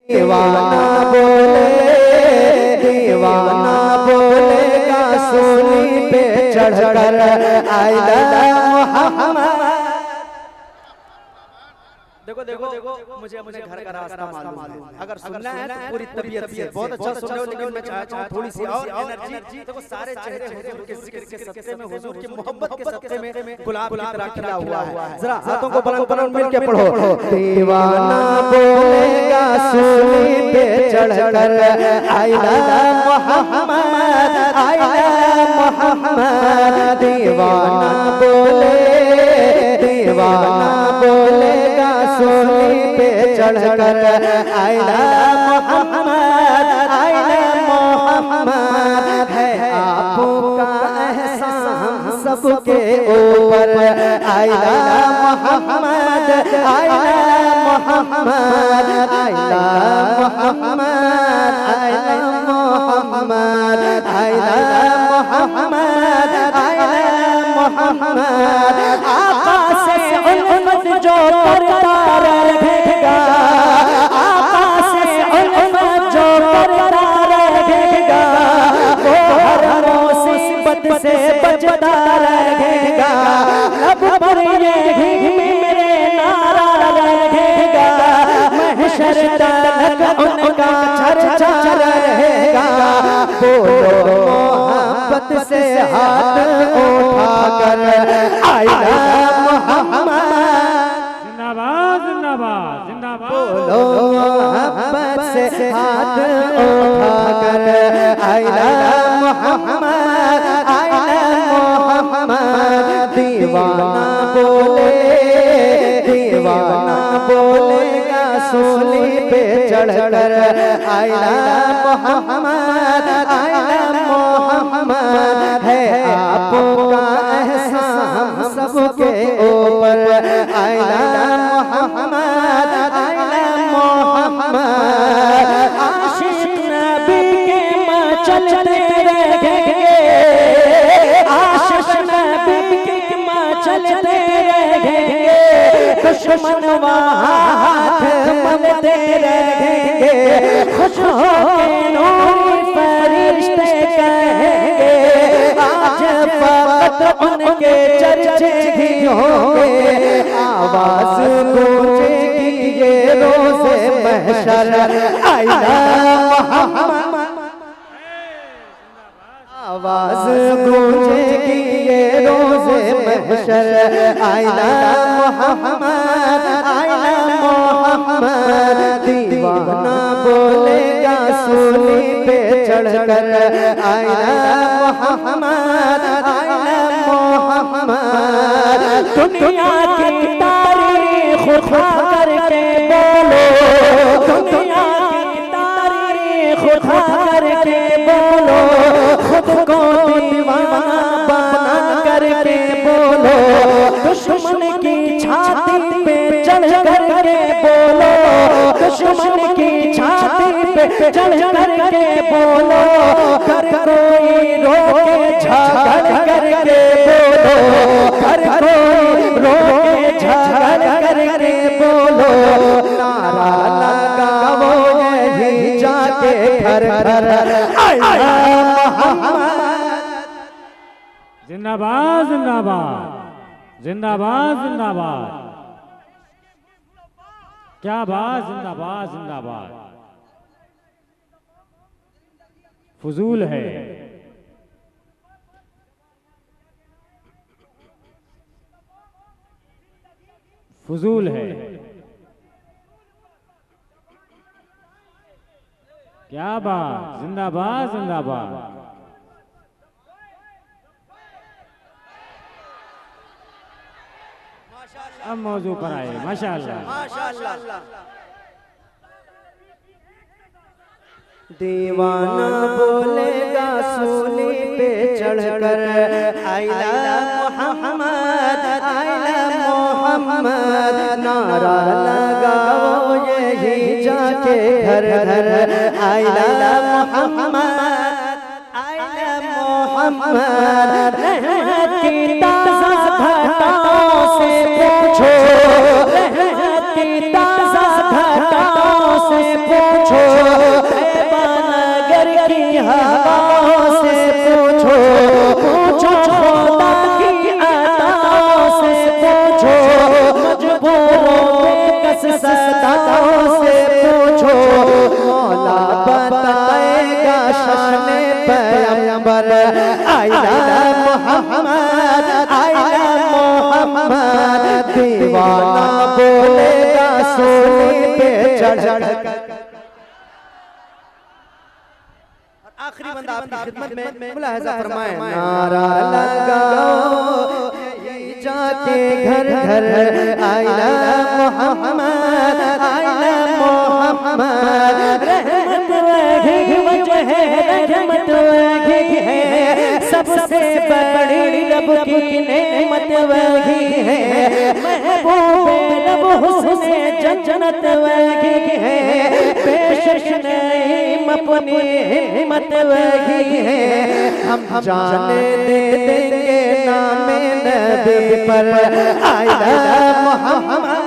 दीवाना बोले, दीवाना बोलेगा सूली पे चढ़कर आइला मोहम्मद। देखो देखो देखो मुझे घर का रास्ता मालूम है, अगर सुनना है तो पूरी तबीयत से बहुत अच्छा सुन रहे हो, लेकिन मैं चाहता हूँ थोड़ी सी और एनर्जी। देखो सारे चेहरे हुजूर के जिक्र के सत्ते में, हुजूर की मोहब्बत के सत्ते में गुलाब की तरह खिला हुआ है। जरा हाथों को बुलंद बुलंद मिलके पढ़ो। दीवाना बोलेगा सूली पे चढ़कर आइला मोहम्मद, आइला मोहम्मद। दीवाना बोले, दीवाना बोलेगा सूली पे चढ़कर आइला मोहम्मद, आइला मोहम्मद। है आपका एहसान सबके ऊपर आइला मोहम्मद, आइला मोहम्मद, आइला मोहम्मद, आइला मोहम्मद, आइला मोहम्मद, आइला मोहम्मद। आका से उल्फत जो करता रहेगा, आका से उल्फत जो करता रहेगा, वो हर मुसीबत से बचता रहेगा। लब पर ये मेरे नारा रहेगा, महशर तक उनका चर्चा रहेगा। बोलो मोहब्बत से हाथ उठाकर आइला मोहम्मद, जिंदाबाद जिंदाबाद जिंदाबाद। बोलो मोहब्बत से हाथ उठाकर आइला मोहम्मद, आइला मोहम्मद। दीवाना बोले, दीवाना बोलेगा सूली पे चढ़कर आइला मोहम्मद, आइला मोहम्मद। है आपका एहसान सबके ऊपर आइला मोहम्मद, आइला मोहम्मद। आशिक नबी के मचलते रहेंगे, आशिक नबी के मचलते रहेंगे। दुश्मन हाथ मलते रहेंगे, खुश होके नूरी फरिश्ते कहेंगे। आज फकत उनके चर्चे ही होंगे, आवाज गूंजेगी ये रोज़े महशर आइला मोहम्मद। आवाज गूंजेगी ये रोज़े महशर आइला मोहम्मद, आइला मोहम्मद। दीवाना बोलेगा सूली पे चढ़कर आइला मोहम्मद, आइला मोहम्मद। दुनिया की तारीख उठा करके बोलो, दुनिया की तारीख उठा करके बोलो। खुद को दीवाना बना करके बोलो, दुश्मन की छाती पे चढ़ करके बोलो, दुश्मन की छाती पे चढ़ करके बोलो। कर कोई रोके झगड़ करके बोलो, कर कोई रोके झगड़ करके बोलो। नारा लगाओ यही जाके घर घर आइला मोहम्मद। जिंदाबाद जिंदाबाद जिंदाबाद जिंदाबाद। क्या बात, जिंदाबाद जिंदाबाद। फजूल है, फजूल है। क्या बात, जिंदाबाद जिंदाबाद। अब मौजू पर आए, माशाअल्लाह माशाअल्लाह। दीवाना बोलेगा सूली पे चढ़कर आइला मोहम्मद, आइला मोहम्मद। नारा लगाओ यही जाके घर घर आइला मोहम्मद, आइला मोहम्मद। रहमत की ताज़ा घटाओं से पूछो, रहमत की ताज़ा घटाओं से पूछो। आइला मोहम्मद आइला मोहम्मद दीवाना बोलेगा सूली पे चढ़ कर। आखिरी बंदा आपकी खिदमत में मुलाहिजा फरमाए, नारा लगाओ जाके घर घर आइला मोहम्मद आइला मोहम्मद। रहमत वही वजह है, रहमत वही है, सबसे बड़ी रब की नेमत वही है। महबूब रब हुस्न जन्नत वही है, पेशकश नईम अपनी हिम्मत वही है। हम जाने दे देंगे नाम नबी पर आइला मोहम्मद।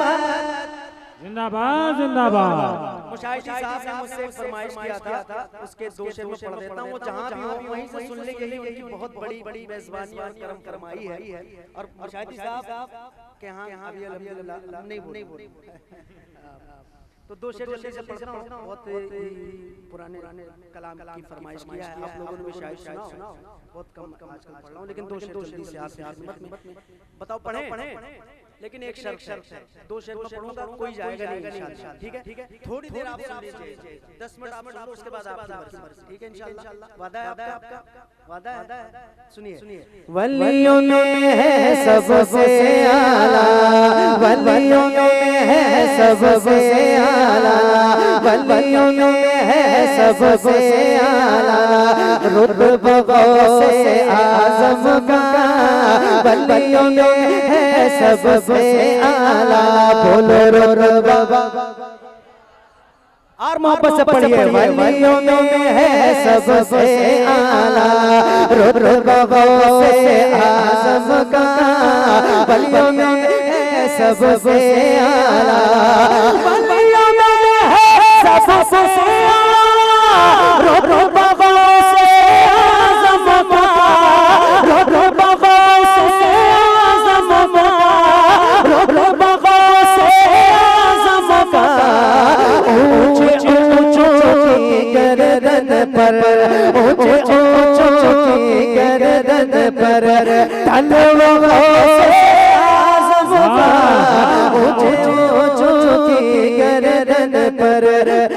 जिंदाबाद जिंदाबाद। मुशाहिद साहब ने मुझसे एक फरमाइश किया था, उसके दो शेर में पढ़ देता हूँ, जहाँ भी हो वहीं से सुन ले, यही उनकी बहुत बड़ी मेजबानी और करम फरमाई है। और मुशाहिद साहब के यहाँ अभी अल्हम्दुलिल्लाह नहीं बोल तो दो शेर जल्दी से पढ़ता हूँ। बहुत पुराने कलाम की फरमाइश किया है, आप लोगों ने भी शायद सुना, बहुत कम आजकल पढ़ रहा हूँ, लेकिन दो शेर जल्दी से आपसे बताओ पढ़ें। लेकिन एक शर्त है, दो शेर में पढ़ूंगा कोई जाएगा नहीं इंशाअल्लाह, ठीक है? थोड़ी देर आप सुन लीजिए, 10 मिनट आप सुन लो, उसके बाद आपकी मर्जी, ठीक है इंशाअल्लाह? वादा है आपका? वादा है? सुनिए। वलियों में है सबसे आला, वलियों में है सबसे आला, वलियों में है सबसे आला, रुतबा गौसे आज़म का वलियों में है सबसे आला। बोलो रुतबा और मोहब्बत से पढ़िए, वलियों में है सबसे आला, रुतबा गौसे आज़म का वलियों में है सबसे आला, वलियों में है सबसे आला, रुतबा गौसे आज़म का, रुतबा गौसे आज़म का, रुतबा गौसे आज़म का। ऊंचे ऊंची गर्दन पर, ऊंचे ऊंची गर्दन पर तलवा गौसे आज़म का, ऊंचे ऊंची गर्दन पर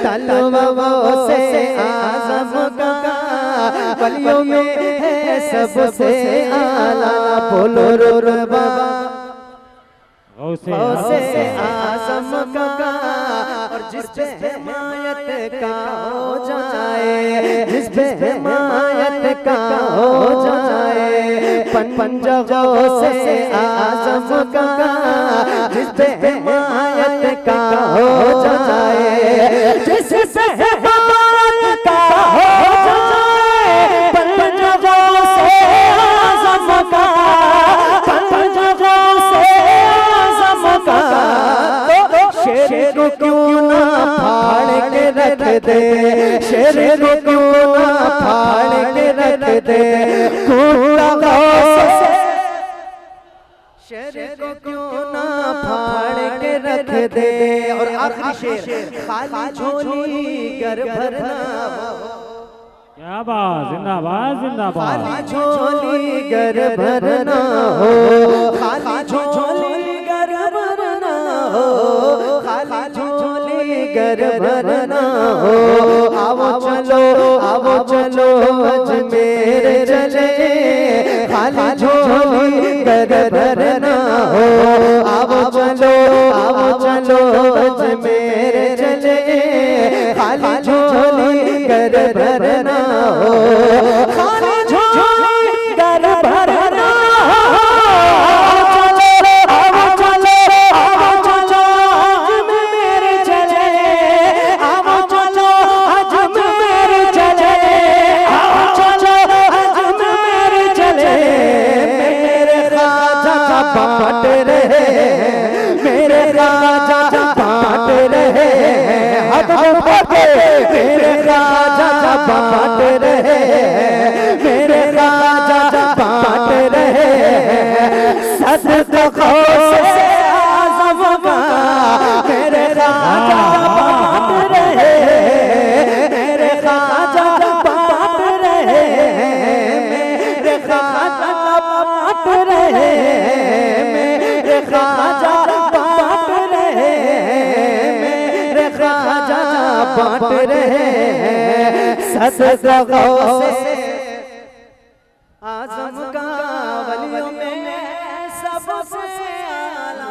तलवा गौसे आज़म का वलियों में है सबसे आला। बोलो रुतबा गौसे आज़म का, और जिस पे हिमायत का हो जाए, जिस पे हिमायत का हो जाए, पंजा गौसे आज़म का, जिस पे हिमायत का हो जाए, जिस पे हिमायत का हो जाए, पंजा गौसे आज़म का, पंजा गौसे शेर को क्यों ना फाड़ के रख दे, शेर को क्यों ना फाड़ के रख दे, खूंटा गौसे, शेर को क्यों ना फाड़ के रख दे। और आखिरी शेर, खाली झोली घर भरना, क्या बात, जिंदाबाद जिंदाबाद। खाली झोली घर भरना हो, खाली झोली घर भरना हो, खाली झोली घर भरना हो। आओ चलो अजमेर चले, खाली झोली घर भरना हो। आओ चलो अजमेर चले, खाली झोली घर भरना हो, खाली झोली घर भरना हो। बांट रहे मेरे राजा, बांट रहे हक मेरे राजा, बांट बांट रहे सदका से आज़म का वलियों में सबसे सलाम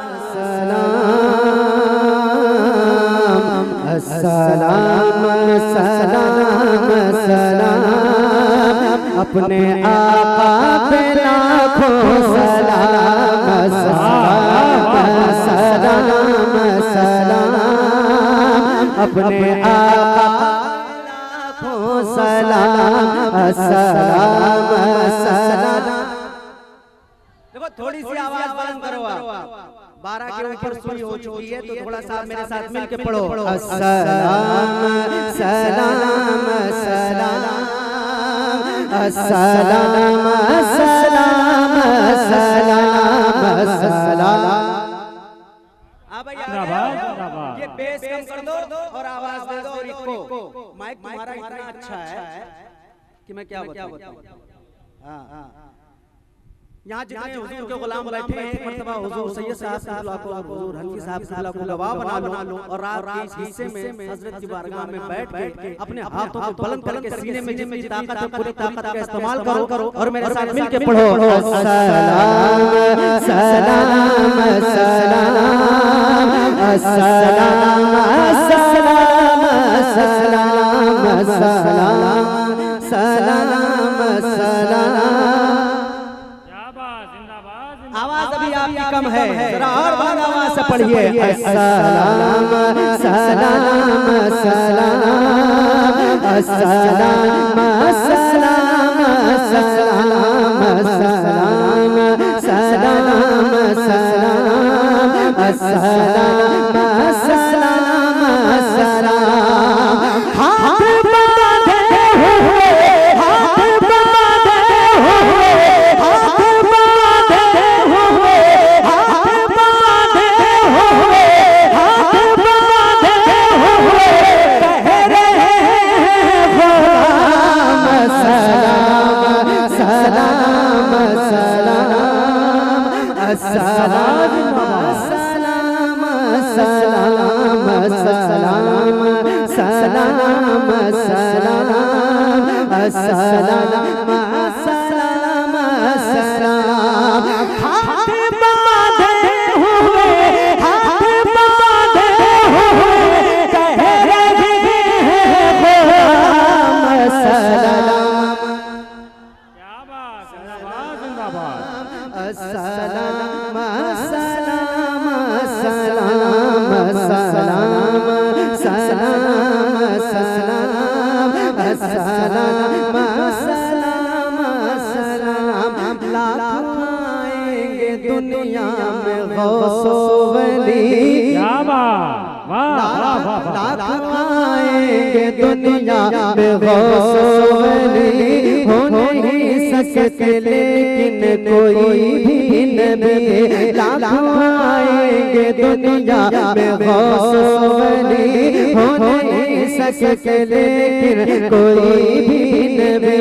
सलाम सलाम सलाम अपने आका पे लाखों सलाम सलाम सलाम अपने आका लाखों सलाम सलाम सलाम। देखो थोड़ी सी आवाज बुलंद करो आप, 12 के ऊपर सुई हो चुकी है तो थोड़ा सा मेरे साथ मिलके पढ़ो सलाम सलाम सलाम सलाम सलाम सलाम सलाम। ये बेस कम कर दो और आवाज दे दो और इको। माइक तुम्हारा इतना अच्छा है कि मैं क्या बताऊं। यहाँ जितने हुजूर के गुलाम बैठे हैं, एक मर्तबा हुजूर सैयद साहब को हुजूर हनफी साहब को गवाह बना लो और रात के इस हिस्से में हजरत की बारगाह में बैठ के अपने हाथों को बुलंद करके सीने में जितनी ताकत है पूरी ताकत का इस्तेमाल करो और मेरे साथ मिलके पढ़ो सलाम सलाम सलाम सलाम सलाम सलाम सलाम। आवाज अभी आपकी कम है, जरा और बार आवाज से पढ़िए सलाम सलाम सलाम सलाम सलाम सलाम सलाम सलाम सलाम सलाम सलाम सलाम। हाथ बांधे हुए हाथ बांधे हुए हाथ बांधे हुए हाथ बांधे हुए हाथ बांधे हुए कह रहे हैं गुलाम सलाम सलाम सलाम सलाम सलाम सलाम सलाम सलाम सलाम सलाम। हाथ बांधे हुए हाथ बांधे हुए कह रहे हैं गुलाम सलाम। क्या बात, जिंदाबाद सलाम सलाम सलाम सलाम सलाम सलाम सलाम सलाम सलाम। लाख आएंगे दुनिया में गौसो वली, लाख आएंगे दुनिया में गौसो वली, हो नहीं सकते लेकिन कोई भी नबी। लाख आएंगे दुनिया में गौसो वली, हो नहीं सकते लेकिन कोई भी नबी।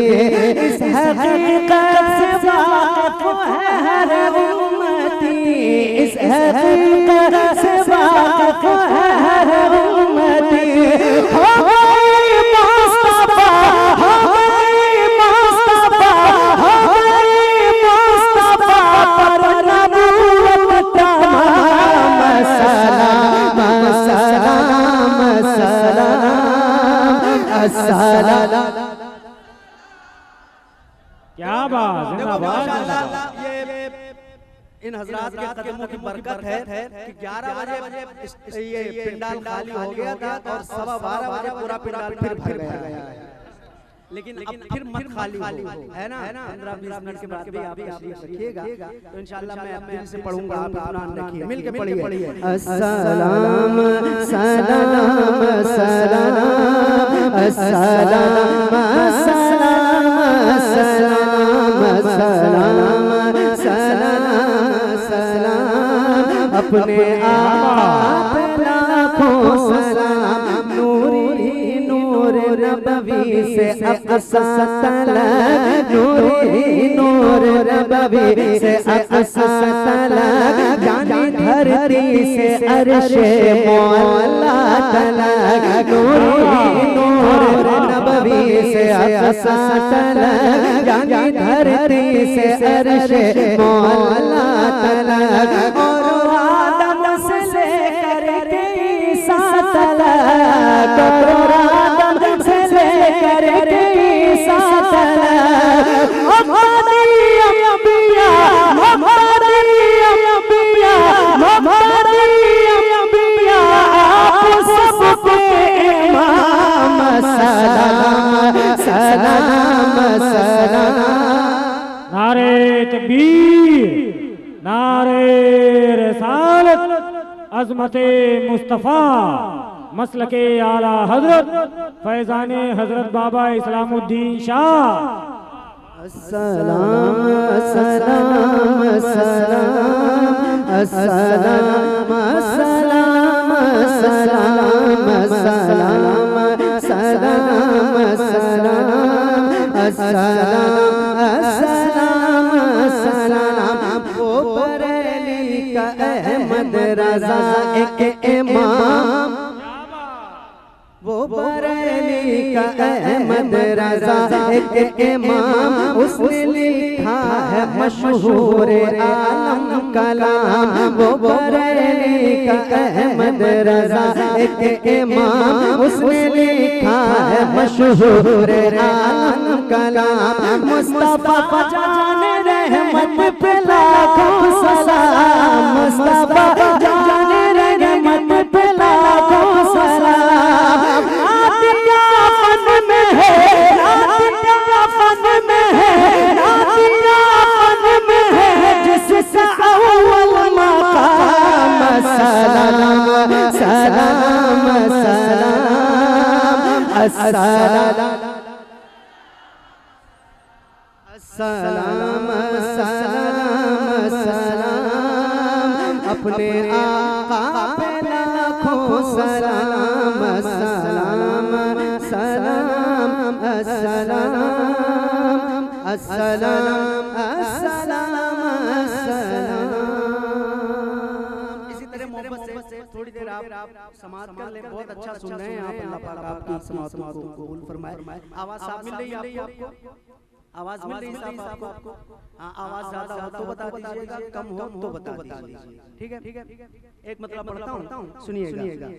इस हकीकत से वाकिफ है हर उम्मती, इस हकीकत से वाकिफ है हर उम्मती। हो गई मुस्तफा हो गई मुस्तफा हो गई मुस्तफा पर नबूवत तमाम। सलाम सलाम सलाम सलाम। क्या बात, जिंदाबाद। ये इन हजरात के कदमों की बरकत है कि 11 बजे ये पिंडाल खाली हो गया था और 12:15 बजे पूरा पिंडाल फिर भर गया है। लेकिन अब फिर मत खाली हो, है ना। 15-20 मिनट के बाद भी आप रखिएगा तो इंशाल्लाह मैं अपने दिल से पढ़ूंगा, आप अपना रखिए, मिलके पढ़िए अस्सलाम सलाम सलाम अस्सलाम सलाम सलाम सलाम सलाम। अपने आप लाखों सलाम, नूरी नूर नबवी से अक़सल, नूरी नूर नबवी से अक़सल। जानी धरती से अर्शे मौला तलक, नूरी नूर नबवी से अक़सा तलक, यानी धरती से अर्शे मौला तलक, और आदम से लेकर के ईसा तलक, और आदम से लेकर के ईसा तलक, हमारी अंबिया हमारी अंबिया हमारी अंबिया आप सबके इमाम, सलाम सलाम सलाम। नारे तकबीर, नारे रिसालत, अज़मते मुस्तफ़ा, मसलके आला हजरत फैज़ाने हजरत बाबा इस्लामुद्दीन शाह। अस्सलाम अस्सलाम अस्सलाम अस्सलाम अस्सलाम अस्सलाम अस्सलाम अस्सलाम अस्सलाम अस्सलाम अस्सलाम। वो बरेली का अहमद रज़ा एक इमाम, वो बरेली का अहमद रज़ा एक इमाम, उसने लिखा है मशहूर आलम कलाम। वो बरेली का अहमद रज़ा एक इमाम, उसने लिखा है मशहूर आलम कलाम। मुस्तफ़ा जान रहमत पे लाखों सलाम, मुस्तफ़ा जान रहमत पे लाखों सलाम। फन में है फन में है फन में है जिसका अव्वल मकाम, सलाम सलाम सलाम अस्सलाम सलाम सलाम सलाम। अपने आका पे लाखों सलाम सलाम सलाम अस्सलाम अस्सलाम अस्सलाम अस्सलाम। इसी तरह मोहब्बत से थोड़ी देर आप समाअत कर ले। बहुत अच्छा सुन रहे हैं आप, अल्लाह पाक आपकी समाअत को कबूल फरमाए। आवाज साफ मिल रही है आपको? आवाज मिल रही है आपको? हाँ, आवाज ज्यादा हो तो बता दीजिएगा, कम हो तो बता दीजिए। ठीक है ठीक है। एक मतलब पढ़ता हूँ, सुनिएगा।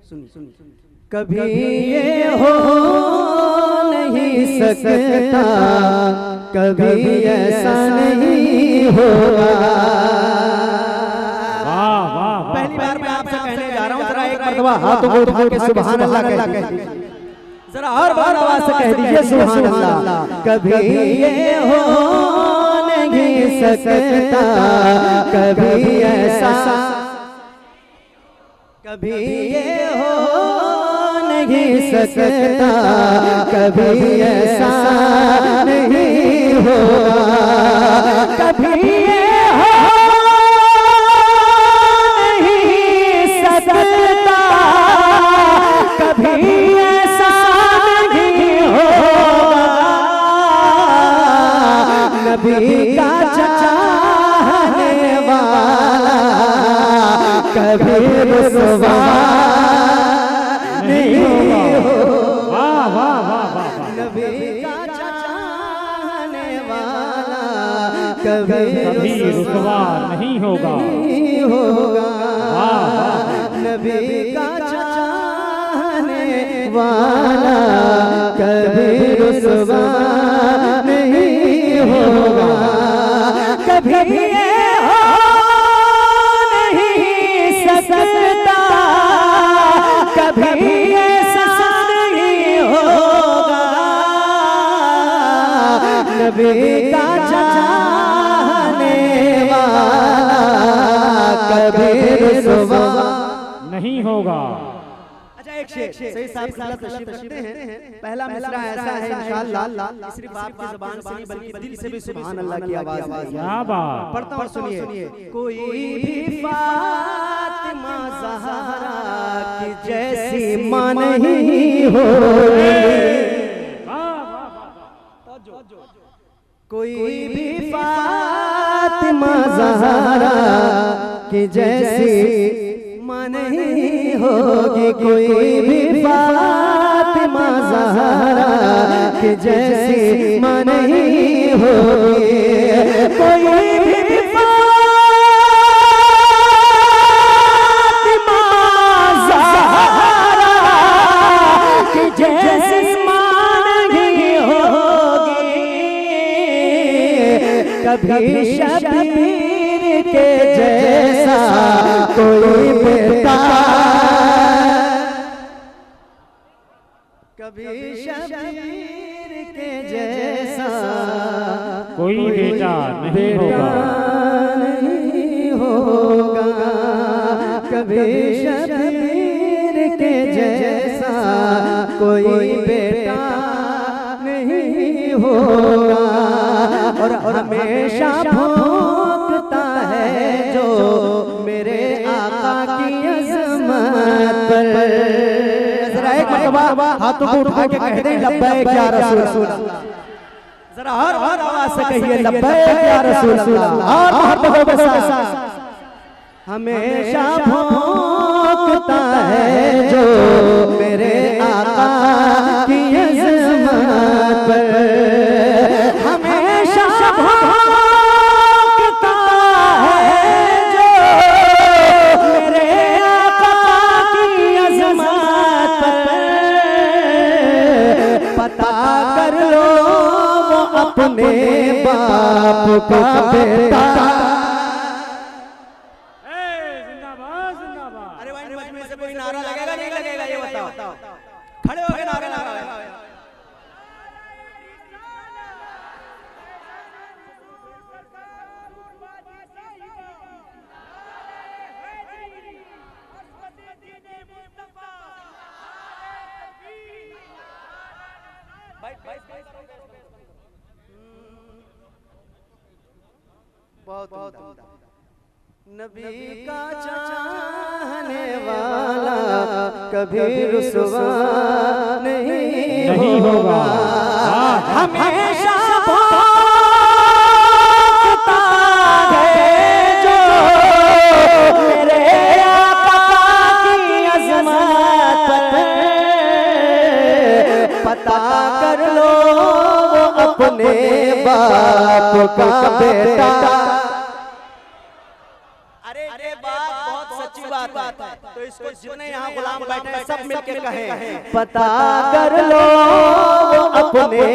सुनिए। कभी ये हो नहीं सकता, कभी ऐसा नहीं होगा। पहली बार मैं आपसे कहने जा रहा हूँ, जरा एक मरतबा हाथों को उठा के सुभान अल्लाह कह दीजिए। जरा हर बार आवाज से कह दीजिए सुभान अल्लाह। कभी ये हो नहीं सकता, कभी ऐसा, कभी ये हो नहीं सकता, कभी ऐसा नहीं होगा। कभी ये हो नहीं सकता, कभी ऐसा नहीं होगा। नबी का चाहने वाला कभी रुसवा नहीं होगा। नबी का चाहने वाला कभी रुसवा नहीं होगा। नबी का चाहने वाला कभी रुसवा नहीं होगा। कभी ये हो नहीं सकता, कभी ऐसा नहीं होगा। नबी का चाहने वाला कभी रुसवा नहीं होगा। अच्छा, एक शेर सही साहब तशरीफ रखते हैं। पहला मिसरा ऐसा है इंशाअल्लाह, सिर्फ आपकी ज़बान से नहीं बल्कि दिल से भी सुभान अल्लाह की आवाज आएगी। क्या बात। पढ़ता हूँ, सुनिए। कोई भी फातिमा ज़हरा की जैसी मां नहीं हो, कोई भी फातिमा ज़हरा की जैसी माँ नहीं होगी, कोई भी फातिमा ज़हरा की जैसी माँ नहीं होगी, कोई भी फातिमा ज़हरा की जैसी माँ नहीं होगी, कभी शबीर के जैसा कोई बेटा, कभी शबीर के जैसा कोई बेटा नहीं होगा, नहीं होगा, कभी शबीर के जैसा कोई बेटा नहीं होगा, और हमेशा भोंकता है जो मेरे आका की अज़मत पर। जरा एक मरतबा हाथों को उठा के कह दें लब्बैक या रसूल अल्लाह, जरा हर आवाज से कहिए लब्बैक या रसूल अल्लाह, और मोहब्बत के साथ हमेशा भोंकता है जो मेरे आका की अज़मत पर, हमेशा भोंकता है जो मेरे आका की अज़मत पर, पता कर लो वो अपने बाप का बेटा। अरे भाई मजमे से कोई नारा लगेगा नहीं लगेगा ये बताओ, खड़े होकर नारा लगा। बहुत नबी का चाहने वाला कभी रुसवा नहीं होगा, हमेशा भोंकता है जो मेरे आका की अज़मत पर, पता कर लो वो अपने बाप का बेटा। अरे बात बहुत सच्ची बात है, तो इसको जितने यहाँ गुलाम बैठे हैं सब मिलके कहें, पता कर लो वो अपने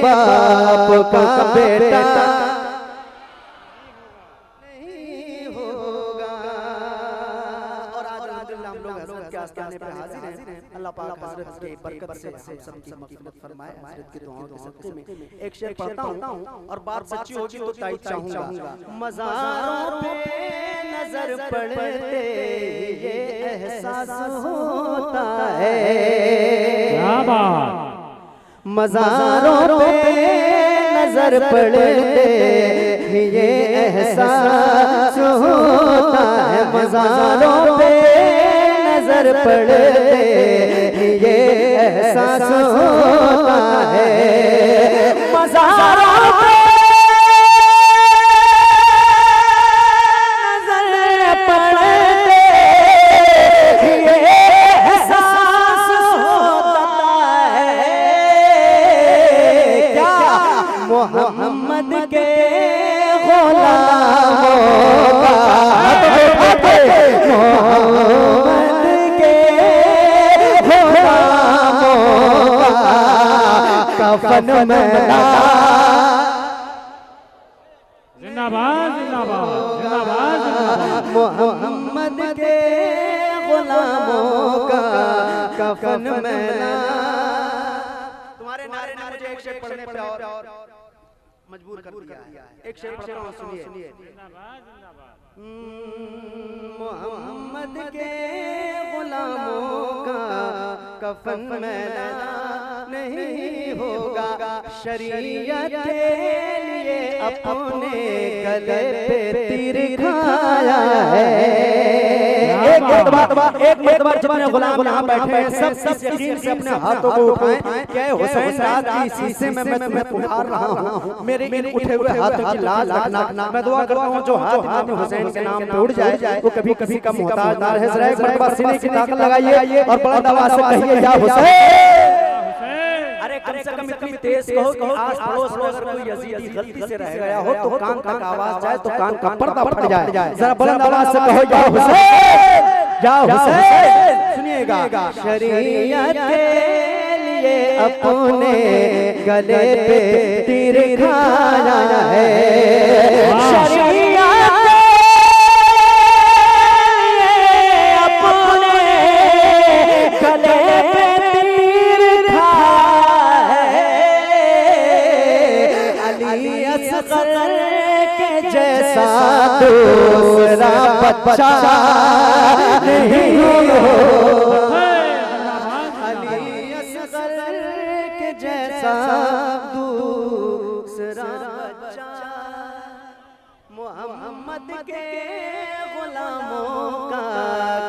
बाप का बेटा नहीं होगा। और आज अल्हम्दुलिल्लाह हम लोग हज़रत के आस्थाने पे हाजिर हैं। अल्लाह पाक हज़रत की बरकत से हम सबकी मग़फ़िरत फरमाए। हज़रत की दुआओं के सदक़े में एक शेर पढ़ता हूँ और बात सच्ची होगी तो ताईद चाहूँगा। मज़ारों पे नजर पड़ते ये एहसास होता है, क्या बात, मज़ारों पे नजर पड़ते ये एहसास होता है, मज़ारों पे नजर पड़ते ये एहसास होता है, मज़ारों पे मोहम्मद के गुलामों का, मोहम्मद के गुलामों का कफन मैला। जिंदाबाद जिंदाबाद जिंदाबाद जिंदाबाद। मोहम्मद के गुलामों का कफन मैला। तुम्हारे नारे ने मुझे एक शेर पढ़ने पे और मजबूर कर दिया है। एक शेर पढ़ता हूँ, सुनिए। मोहम्मद के गुलामों का कफन मैला, नहीं होगा। शरीयत के लिए अपने गले पे तीर खाया है। एक मरतबा जितने गुलाम यहाँ बैठे हैं सब इस यकीन से अपने हाथों को उठाएं कि हुसैन रात की शीशे में मैं तुम्हें पुकार रहा हूँ, मेरे इन उठे हुए हाथों की लाज रखना। मैं दुआ करता हूँ जो हाथ इमाम हुसैन के नाम पे उठ जाए वो कभी कभी का मोहताज ना है। जरा एक मरतबा सीने की ताकत लगाइए और बुलंद आवाज से कहिए या हुसैन। अरे कम से कम इतनी तेज कहो कि आस पड़ोस में अगर कोई यजीदी गलती से रह गया हो तो कान तक आवाज जाए तो कान का पर्दा फट जाए। जरा बुलंद आवाज से कहो या हुसैन, या हुसैन। सुनिएगा, शरीयत के लिए अपने गले पे तीर खाया है। शरीयत के लिए अपने गले पे तीर खाया है। अली असगर के जैसा दूसरा बच्चा नहीं होगा। अली असगर के जैसा दूसरा बच्चा मोहम्मद के गुलामों का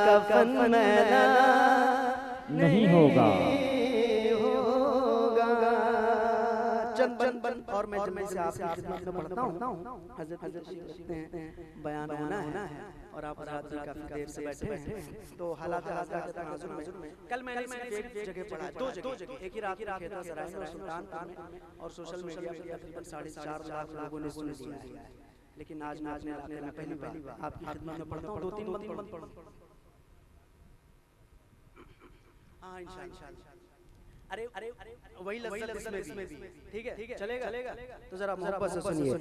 कफन मैला नहीं होगा। और मैं जब से आपकी खिदमत में पढ़ता हूँ हजरत लिखते हैं बयान होना है और आप रात में काफी देर से बैठे हैं तो हालात तनाजुर में कल मैंने सिर्फ एक जगह पढ़ा, दो जगह एक ही रात खेता सराय में सुल्तानपुर में और सोशल मीडिया पे तकरीबन 4.5 लाख लोगों ने सुन लिया है। लेकिन आज मैं अपने इलाके में पहली बार आपकी खिदमत में पढ़ता हूँ। 2-3 बंद पढ़ो। हाँ इंशाल्लाह। अरे वही लफ्ज़ इसमें भी ठीक है, चलेगा। तो जरा मोहब्बत से सुनिए।